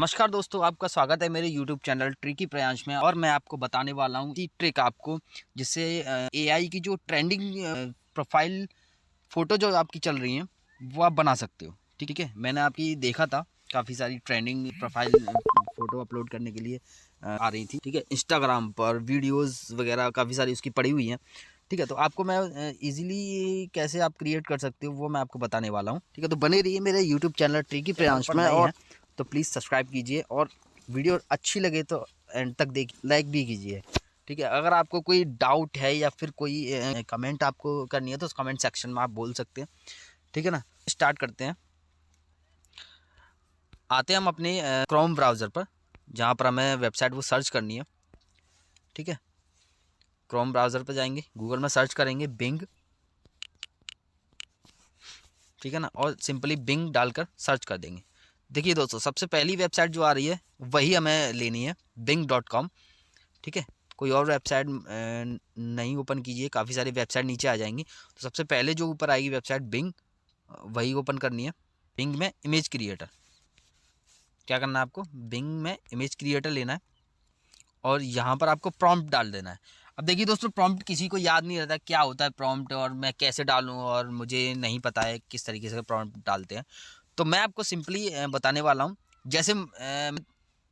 नमस्कार दोस्तों, आपका स्वागत है मेरे YouTube चैनल ट्रिकी प्रयांश में। और मैं आपको बताने वाला हूँ कि ट्रिक आपको जिससे एआई की जो ट्रेंडिंग प्रोफाइल फ़ोटो जो आपकी चल रही हैं वो आप बना सकते हो। ठीक है, मैंने आपकी देखा था काफ़ी सारी ट्रेंडिंग प्रोफाइल फ़ोटो अपलोड करने के लिए आ रही थी। ठीक है, इंस्टाग्राम पर वीडियोज़ वगैरह काफ़ी सारी उसकी पड़ी हुई हैं। ठीक है, तो आपको मैं ईज़िली कैसे आप क्रिएट कर सकते हो वो मैं आपको बताने वाला हूँ। ठीक है, तो बने रहिए मेरे यूट्यूब चैनल ट्रिकी प्रयांश में। और तो प्लीज़ सब्सक्राइब कीजिए और वीडियो अच्छी लगे तो एंड तक देखिए, लाइक भी कीजिए। ठीक है, अगर आपको कोई डाउट है या फिर कोई कमेंट आपको करनी है तो उस कमेंट सेक्शन में आप बोल सकते हैं। ठीक है ना, स्टार्ट करते हैं। आते हैं हम अपने क्रोम ब्राउज़र पर, जहाँ पर हमें वेबसाइट वो सर्च करनी है। ठीक है, क्रोम ब्राउज़र पर जाएंगे, गूगल में सर्च करेंगे बिंग। ठीक है ना, और सिंपली बिंग डालकर सर्च कर देंगे। देखिए दोस्तों, सबसे पहली वेबसाइट जो आ रही है वही हमें लेनी है, bing.com। ठीक है, कोई और वेबसाइट नहीं ओपन कीजिए, काफ़ी सारी वेबसाइट नीचे आ जाएंगी। तो सबसे पहले जो ऊपर आएगी वेबसाइट बिंग, वही ओपन करनी है। बिंग में इमेज क्रिएटर, क्या करना है आपको, बिंग में इमेज क्रिएटर लेना है और यहाँ पर आपको प्रॉम्प्ट डाल देना है। अब देखिए दोस्तों, प्रॉम्प्ट किसी को याद नहीं रहता क्या होता है प्रॉम्प्ट, और मैं कैसे डालूँ, और मुझे नहीं पता है किस तरीके से प्रॉम्प्ट डालते हैं। तो मैं आपको सिंपली बताने वाला हूँ। जैसे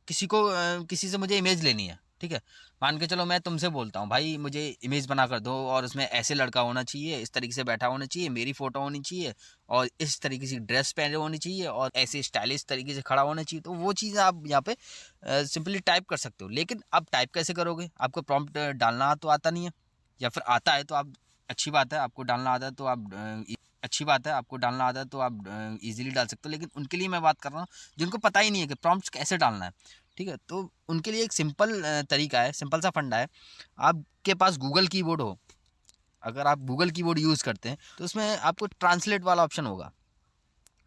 किसी से मुझे इमेज लेनी है। ठीक है, मान के चलो मैं तुमसे बोलता हूँ भाई मुझे इमेज बना कर दो, और उसमें ऐसे लड़का होना चाहिए, इस तरीके से बैठा होना चाहिए, मेरी फ़ोटो होनी चाहिए, और इस तरीके से ड्रेस पहने होनी चाहिए, और ऐसे स्टाइलिश तरीके से खड़ा होना चाहिए। तो वो चीज़ आप यहाँ पे सिंपली टाइप कर सकते हो। लेकिन आप टाइप कैसे करोगे, आपको प्रॉम्प्ट डालना तो आता नहीं है, या फिर आता है तो आप, अच्छी बात है, आपको डालना आता है तो आप अच्छी बात है, आपको डालना आता है तो आप इजीली डाल सकते हो। लेकिन उनके लिए मैं बात कर रहा हूँ जिनको पता ही नहीं है कि प्रॉम्प्ट कैसे डालना है। ठीक है, तो उनके लिए एक सिंपल तरीका है, सिंपल सा फंडा है। आपके पास गूगल कीबोर्ड हो, अगर आप गूगल कीबोर्ड यूज़ करते हैं तो उसमें आपको ट्रांसलेट वाला ऑप्शन होगा,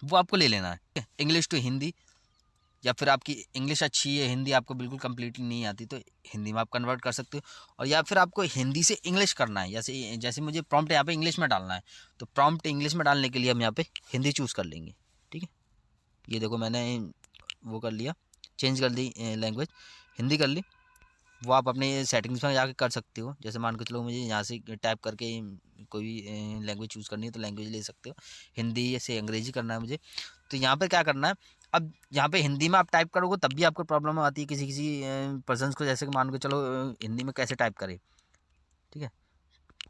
वो आपको ले लेना है, इंग्लिश टू हिंदी। या फिर आपकी इंग्लिश अच्छी है, हिंदी आपको बिल्कुल कंप्लीटली नहीं आती, तो हिंदी में आप कन्वर्ट कर सकते हो। और या फिर आपको हिंदी से इंग्लिश करना है, जैसे जैसे मुझे प्रॉम्प्ट यहाँ पे इंग्लिश में डालना है, तो प्रॉम्प्ट इंग्लिश में डालने के लिए हम यहाँ पे हिंदी चूज़ कर लेंगे। ठीक है, ये देखो मैंने वो कर लिया, चेंज कर दी लैंग्वेज, हिंदी कर ली। वो आप अपने सेटिंग्स में जाके कर सकते हो। जैसे मान के चलो मुझे यहाँ से टाइप करके कोई भी लैंग्वेज चूज़ करनी है तो लैंग्वेज ले सकते हो, हिंदी से अंग्रेजी करना है मुझे। तो यहाँ पे क्या करना है, अब यहाँ पे हिंदी में आप टाइप करोगे तब भी आपको प्रॉब्लम आती है किसी किसी पर्सन्स को। जैसे कि मान के चलो हिंदी में कैसे टाइप करें। ठीक है,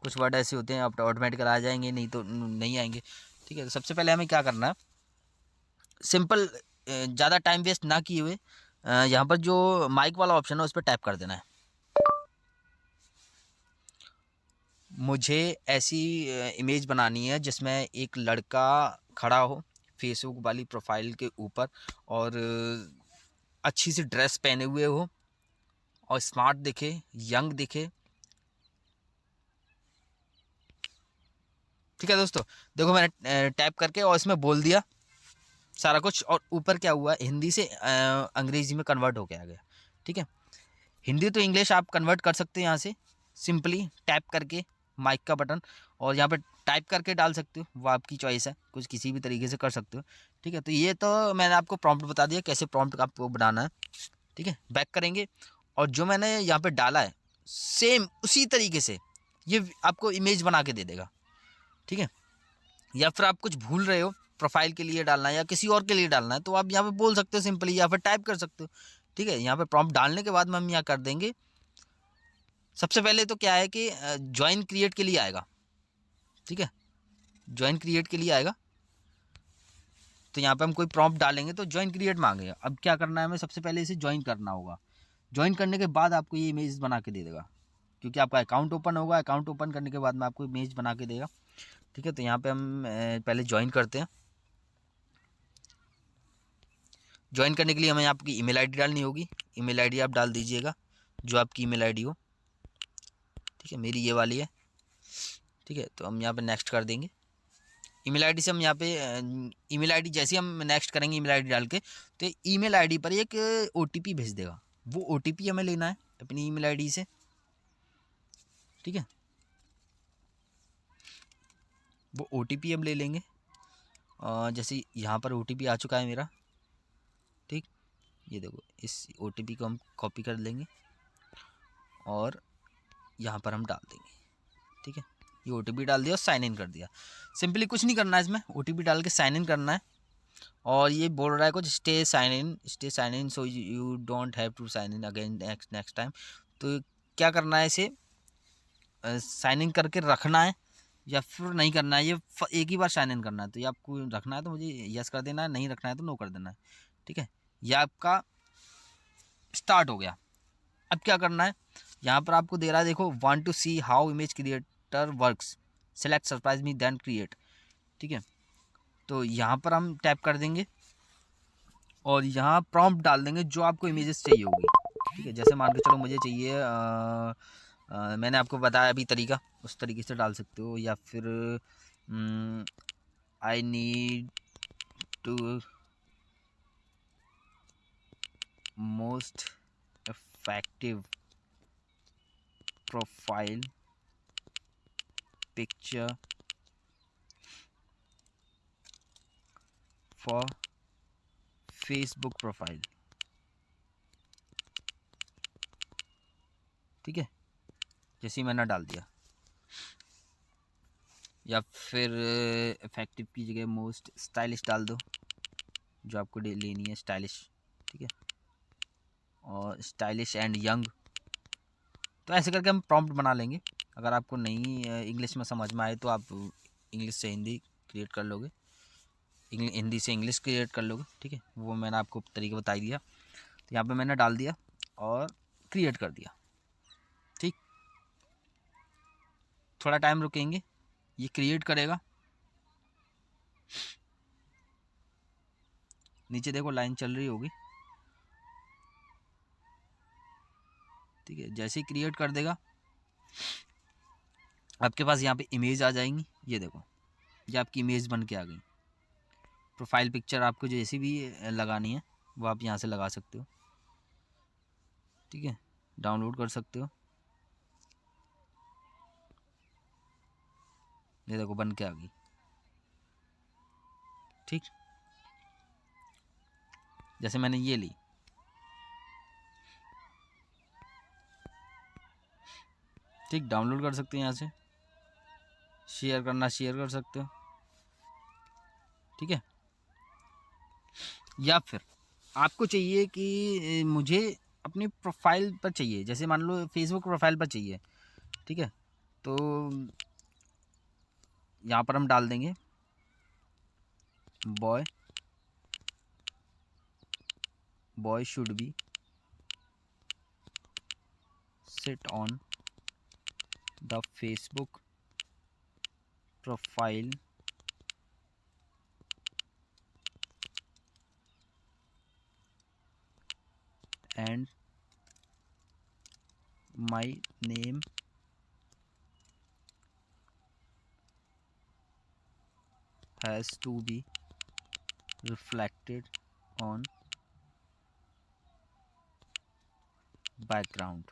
कुछ वर्ड ऐसे होते हैं आप ऑटोमेटिक आ जाएंगे, नहीं तो नहीं आएंगे। ठीक है, तो सबसे पहले हमें क्या करना है, सिंपल, ज़्यादा टाइम वेस्ट ना किए हुए यहाँ पर जो माइक वाला ऑप्शन है उस पर टैप कर देना है। मुझे ऐसी इमेज बनानी है जिसमें एक लड़का खड़ा हो फेसबुक वाली प्रोफाइल के ऊपर, और अच्छी सी ड्रेस पहने हुए हो, और स्मार्ट दिखे, यंग दिखे। ठीक है दोस्तों, देखो मैंने टैप करके और इसमें बोल दिया सारा कुछ, और ऊपर क्या हुआ, हिंदी से अंग्रेजी में कन्वर्ट हो के आ गया। ठीक है, हिंदी तो इंग्लिश आप कन्वर्ट कर सकते हैं यहाँ से, सिंपली टैप करके माइक का बटन, और यहाँ पे टाइप करके डाल सकते हो, वो आपकी चॉइस है, कुछ किसी भी तरीके से कर सकते हो। ठीक है, तो ये तो मैंने आपको प्रॉम्प्ट बता दिया कैसे प्रॉम्प्ट आपको बनाना है। ठीक है, बैक करेंगे, और जो मैंने यहाँ पे डाला है सेम उसी तरीके से ये आपको इमेज बना के दे देगा। ठीक है, या फिर आप कुछ भूल रहे हो, प्रोफाइल के लिए डालना है या किसी और के लिए डालना है, तो आप यहाँ पे बोल सकते हो सिंपली, या फिर टाइप कर सकते हो। ठीक है, यहाँ पे प्रॉम्प्ट डालने के बाद में हम यहाँ कर देंगे, सबसे पहले तो क्या है कि ज्वाइन क्रिएट के लिए आएगा। ठीक है, ज्वाइन क्रिएट के लिए आएगा, तो यहाँ पे हम कोई प्रॉम्प्ट डालेंगे तो ज्वाइन क्रिएट मांगेगा। अब क्या करना है, हमें सबसे पहले इसे ज्वाइन करना होगा। ज्वाइन करने के बाद आपको ये इमेज बना के दे देगा, क्योंकि आपका अकाउंट ओपन होगा, अकाउंट ओपन करने के बाद में आपको इमेज बना के देगा। ठीक है, तो यहाँ पे हम पहले ज्वाइन करते हैं। ज्वाइन करने के लिए हमें आपकी ईमेल आईडी डालनी होगी, ईमेल आईडी आप डाल दीजिएगा जो आपकी ईमेल आईडी हो। ठीक है, मेरी ये वाली है। ठीक है, तो हम यहाँ पे नेक्स्ट कर देंगे। ईमेल आईडी से हम यहाँ पे ईमेल आईडी जैसे हम नेक्स्ट करेंगे ईमेल आईडी डाल के, तो ईमेल आईडी पर एक ओटीपी भेज देगा। वो ओटीपी हमें लेना है अपनी ईमेल आईडी से। ठीक है, वो ओटीपी हम ले लेंगे, जैसे यहाँ पर ओटीपी आ चुका है मेरा। ठीक, ये देखो, इस OTP को हम कॉपी कर लेंगे और यहाँ पर हम डाल देंगे। ठीक है, ये OTP डाल दिया और साइन इन कर दिया। सिंपली कुछ नहीं करना है इसमें, OTP डाल के साइन इन करना है। और ये बोल रहा है कुछ stay sign in so you don't have to sign in again next time. तो क्या करना है, इसे साइन इन करके रखना है या फिर नहीं करना है। ये एक ही बार साइन इन करना है। तो ये आपको रखना है तो मुझे यस कर देना है, नहीं रखना है तो नो कर देना है। ठीक है, ये आपका स्टार्ट हो गया। अब क्या करना है, यहाँ पर आपको दे रहा है, देखो, want to see how image creator works, select surprise me then create. ठीक है, तो यहाँ पर हम टैप कर देंगे और यहाँ प्रॉम्प्ट डाल देंगे जो आपको इमेजेस चाहिए होगी। ठीक है, जैसे मान के चलो मुझे चाहिए मैंने आपको बताया अभी तरीका, उस तरीके से डाल सकते हो। या फिर I need to most effective profile picture for Facebook profile. ठीक है, जैसे ही मैंने डाल दिया। या फिर इफेक्टिव की जगह मोस्ट स्टाइलिश डाल दो, जो आपको लेनी है स्टाइलिश। ठीक है, और स्टाइलिश एंड यंग। तो ऐसे करके हम प्रॉम्प्ट बना लेंगे। अगर आपको नहीं इंग्लिश में समझ में आए तो आप इंग्लिश से हिंदी क्रिएट कर लोगे, हिंदी से इंग्लिश क्रिएट कर लोगे। ठीक है, वो मैंने आपको तरीका बता दिया। तो यहाँ पे मैंने डाल दिया और क्रिएट कर दिया। ठीक, थोड़ा टाइम रुकेंगे, ये क्रिएट करेगा। नीचे देखो लाइन चल रही होगी। ठीक है, जैसे ही क्रिएट कर देगा आपके पास यहाँ पे इमेज आ जाएंगी। ये देखो, ये आपकी इमेज बन के आ गई। प्रोफाइल पिक्चर आपको जैसी भी लगानी है वो आप यहाँ से लगा सकते हो। ठीक है, डाउनलोड कर सकते हो। ये देखो बन के आ गई। ठीक, जैसे मैंने ये ली। ठीक, डाउनलोड कर सकते हो यहाँ से, शेयर करना शेयर कर सकते हो। ठीक है, या फिर आपको चाहिए कि मुझे अपनी प्रोफाइल पर चाहिए, जैसे मान लो फेसबुक प्रोफाइल पर चाहिए। ठीक है, तो यहाँ पर हम डाल देंगे boy should be seat on the Facebook profile and my name has to be reflected on background।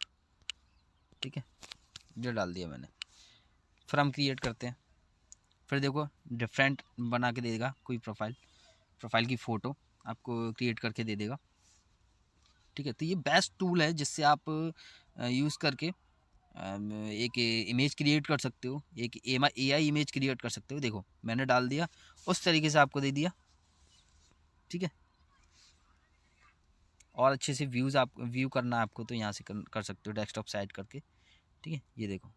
ठीक है, ये डाल दिया मैंने। फिर हम क्रिएट करते हैं। फिर देखो डिफरेंट बना के देगा, कोई प्रोफाइल की फ़ोटो आपको क्रिएट करके दे देगा। ठीक है, तो ये बेस्ट टूल है जिससे आप यूज़ करके एक इमेज क्रिएट कर सकते हो, एक AI इमेज क्रिएट कर सकते हो। देखो मैंने डाल दिया, उस तरीके से आपको दे दिया। ठीक है, और अच्छे से व्यूज़ आप व्यू करना है आपको तो यहाँ से कर सकते हो डेस्कटॉप साइड करके। ठीक है, ये देखो।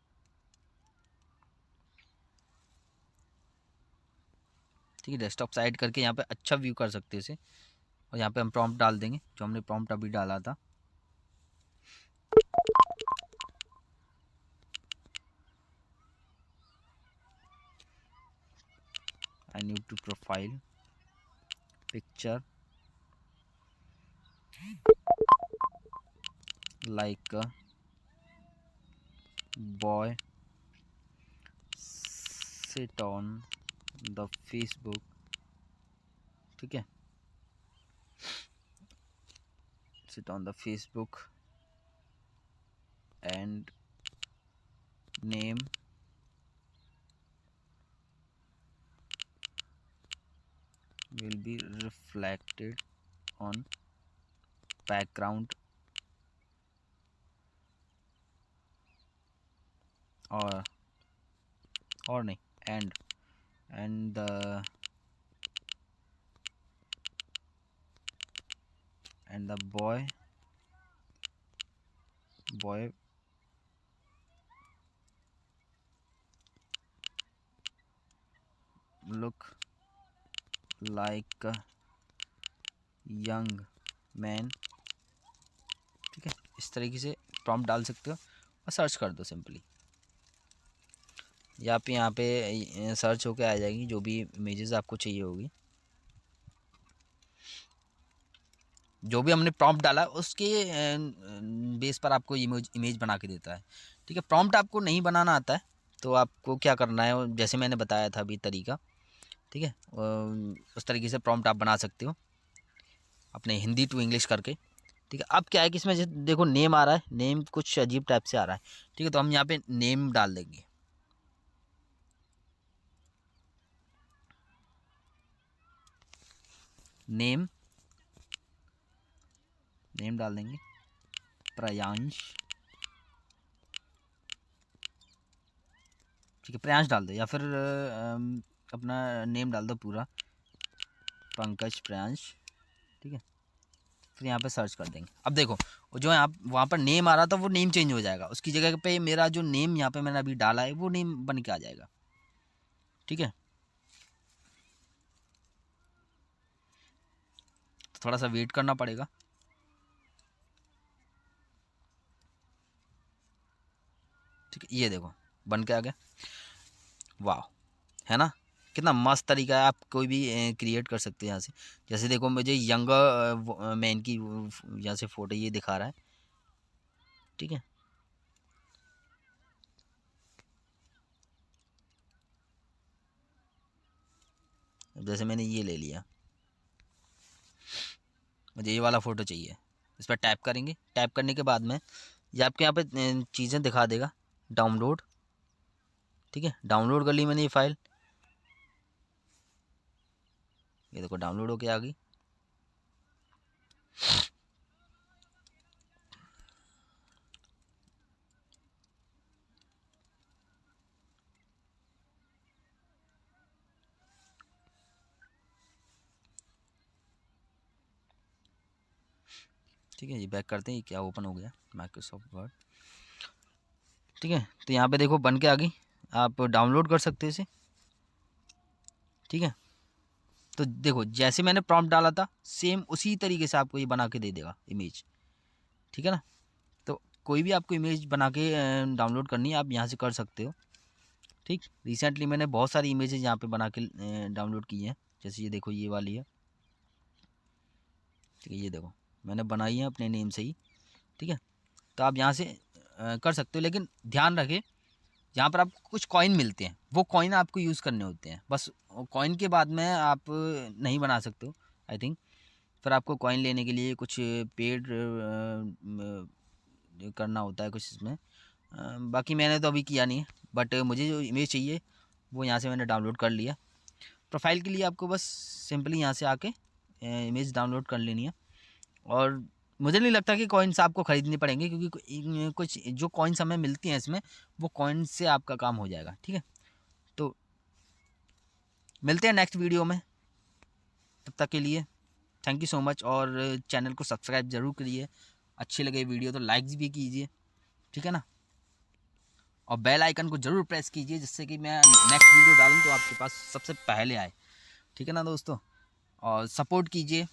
ठीक है, डेस्कटॉप साइड करके यहाँ पे अच्छा व्यू कर सकते हो इसे। और यहाँ पे हम प्रॉम्प्ट डाल देंगे जो हमने प्रॉम्प्ट अभी डाला था। I need to profile picture like a boy sit on the Facebook. ठीक है, sit on the Facebook and name will be reflected on background और नहीं and the boy look like young man. ठीक है, इस तरीके से प्रॉम्प्ट डाल सकते हो और सर्च कर दो सिंपली, या आप यहाँ पे सर्च होके आ जाएगी जो भी इमेजेस आपको चाहिए होगी। जो भी हमने प्रॉम्प्ट डाला उसके बेस पर आपको इमेज बना के देता है। ठीक है, प्रॉम्प्ट आपको नहीं बनाना आता है तो आपको क्या करना है, जैसे मैंने बताया था अभी तरीका। ठीक है, उस तरीके से प्रॉम्प्ट आप बना सकते हो अपने हिंदी टू इंग्लिश करके। ठीक है, अब क्या है कि इसमें देखो नेम आ रहा है, नेम कुछ अजीब टाइप से आ रहा है। ठीक है, तो हम यहाँ पे नेम डाल देंगे। नेम डाल देंगे प्रयांश। ठीक है, प्रयांश डाल दो, या फिर अपना नेम डाल दो पूरा, पंकज प्रयांश। ठीक है, फिर यहाँ पे सर्च कर देंगे। अब देखो जो है आप वहाँ पर नेम आ रहा था वो नेम चेंज हो जाएगा, उसकी जगह पे मेरा जो नेम यहाँ पे मैंने अभी डाला है वो नेम बन के आ जाएगा। ठीक है, तो थोड़ा सा वेट करना पड़ेगा। ठीक है, ये देखो बन के आ गया। वाह, है ना, कितना मस्त तरीका है। आप कोई भी क्रिएट कर सकते हैं यहाँ से। जैसे देखो मुझे यंगर मैन की यहाँ से फ़ोटो ये दिखा रहा है। ठीक है, जैसे मैंने ये ले लिया, मुझे ये वाला फ़ोटो चाहिए, इस पर टैप करेंगे। टैप करने के बाद में ये आपके यहाँ पे चीज़ें दिखा देगा, डाउनलोड। ठीक है, डाउनलोड कर ली मैंने ये फ़ाइल, ये देखो डाउनलोड होके आ गई। ठीक है, ये बैक करते हैं, ये क्या ओपन हो गया, माइक्रोसॉफ्ट वर्ड। ठीक है, तो यहाँ पे देखो बन के आ गई, आप डाउनलोड कर सकते हैं इसे। ठीक है, तो देखो जैसे मैंने प्रॉम्प्ट डाला था सेम उसी तरीके से आपको ये बना के दे देगा इमेज। ठीक है ना, तो कोई भी आपको इमेज बना के डाउनलोड करनी है आप यहाँ से कर सकते हो। ठीक, रिसेंटली मैंने बहुत सारी इमेजेस यहाँ पे बना के डाउनलोड की हैं, जैसे ये देखो ये वाली है। ठीक है, ये देखो मैंने बनाई है अपने नेम से ही। ठीक है, तो आप यहाँ से कर सकते हो, लेकिन ध्यान रखें यहाँ पर आपको कुछ कॉइन मिलते हैं, वो कॉइन आपको यूज़ करने होते हैं बस। कॉइन के बाद में आप नहीं बना सकते हो आई थिंक। फिर आपको कॉइन लेने के लिए कुछ पेड करना होता है कुछ इसमें। बाकी मैंने तो अभी किया नहीं है, बट मुझे जो इमेज चाहिए वो यहाँ से मैंने डाउनलोड कर लिया। प्रोफाइल के लिए आपको बस सिंपली यहाँ से आके इमेज डाउनलोड कर लेनी है, और मुझे नहीं लगता कि कॉइन्स आपको ख़रीदनी पड़ेंगे, क्योंकि कुछ जो कॉइन्स हमें मिलती हैं इसमें वो कॉइन्स से आपका काम हो जाएगा। ठीक है, तो मिलते हैं नेक्स्ट वीडियो में, तब तक के लिए थैंक यू सो मच। और चैनल को सब्सक्राइब ज़रूर करिए, अच्छी लगे वीडियो तो लाइक्स भी कीजिए। ठीक है ना, और बेल आइकन को ज़रूर प्रेस कीजिए जिससे कि मैं नेक्स्ट वीडियो डालूँ तो आपके पास सबसे पहले आए। ठीक है ना दोस्तों, और सपोर्ट कीजिए।